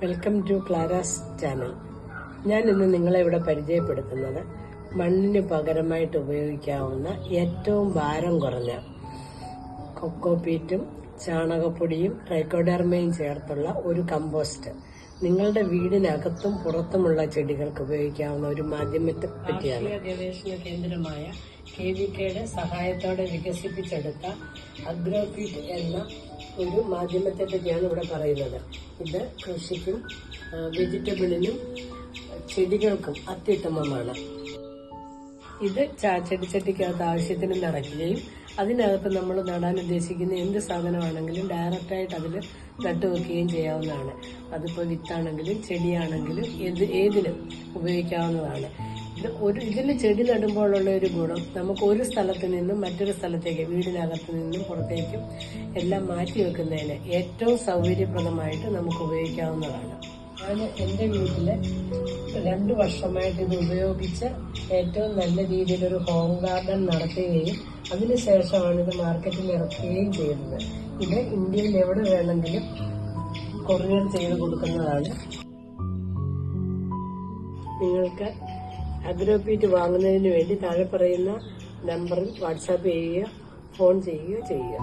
Welcome to ക്ലാരാസ് channel. ഞാൻ ഇന്ന് നിങ്ങളെ ഇവിടെ പരിചയപ്പെടുത്തുന്നത് മണ്ണിന് പകരമായിട്ട് ഉപയോഗിക്കാവുന്ന ഏറ്റവും ഭാരം കുറഞ്ഞ കൊക്കോപീറ്റും ചാണകപ്പൊടിയും ട്രൈക്കോഡെർമയും ചേർത്തുള്ള ഒരു കമ്പോസ്റ്റ് നിങ്ങളുടെ വീടിനകത്തും പുറത്തുമുള്ള ചെടികൾക്ക് ഉപയോഗിക്കാവുന്ന ഒരു മാധ്യമത്തെ പറ്റിയാണ്. ഗവേഷണ കേന്ദ്രമായ KVKയുടെ സഹായത്തോടെ വികസിപ്പിച്ചെടുത്ത അഗ്രോപീറ്റ് എന്ന ഒരു മാധ്യമത്തെ പറ്റിയാണ് ഇവിടെ പറയുന്നത്. ഇത് കൃഷിക്കും വെജിറ്റബിളിനും ചെടികൾക്കും അത്യുത്തമമാണ്. ഇത് ചെടിച്ചട്ടിക്കകത്ത് ആവശ്യത്തിന് നിറയ്ക്കുകയും അതിനകത്ത് നമ്മൾ നടാൻ ഉദ്ദേശിക്കുന്ന എന്ത് സാധനമാണെങ്കിലും ഡയറക്റ്റായിട്ട് അതിൽ നട്ടുവെക്കുകയും ചെയ്യാവുന്നതാണ്. അതിപ്പോൾ വിത്താണെങ്കിലും ചെടിയാണെങ്കിലും ഏതിനും ഉപയോഗിക്കാവുന്നതാണ്. ഇതിൽ ചെടി നടുമ്പോഴുള്ള ഒരു ഗുണം, നമുക്ക് ഒരു സ്ഥലത്ത് നിന്നും മറ്റൊരു സ്ഥലത്തേക്ക്, വീടിനകത്ത് നിന്നും പുറത്തേക്കും എല്ലാം മാറ്റി വെക്കുന്നതിന് ഏറ്റവും സൗകര്യപ്രദമായിട്ട് നമുക്ക് ഉപയോഗിക്കാവുന്നതാണ്. ഞാൻ എൻ്റെ വീട്ടിൽ 2 വർഷമായിട്ട് ഇത് ഉപയോഗിച്ച് ഏറ്റവും നല്ല രീതിയിലൊരു ഹോം ഗാർഡൻ നടത്തുകയും അതിനുശേഷമാണ് ഇത് മാർക്കറ്റിൽ ഇറക്കുകയും ചെയ്യുന്നത്. ഇത് ഇന്ത്യയിൽ എവിടെ വേണമെങ്കിലും കൊറിയർ ചെയ്ത് കൊടുക്കുന്നതാണ്. നിങ്ങൾക്ക് അഗ്രോപീറ്റ് വാങ്ങുന്നതിന് വേണ്ടി താഴെ പറയുന്ന നമ്പറിൽ വാട്സാപ്പ് ചെയ്യുക, ഫോൺ ചെയ്യുകയോ ചെയ്യുക.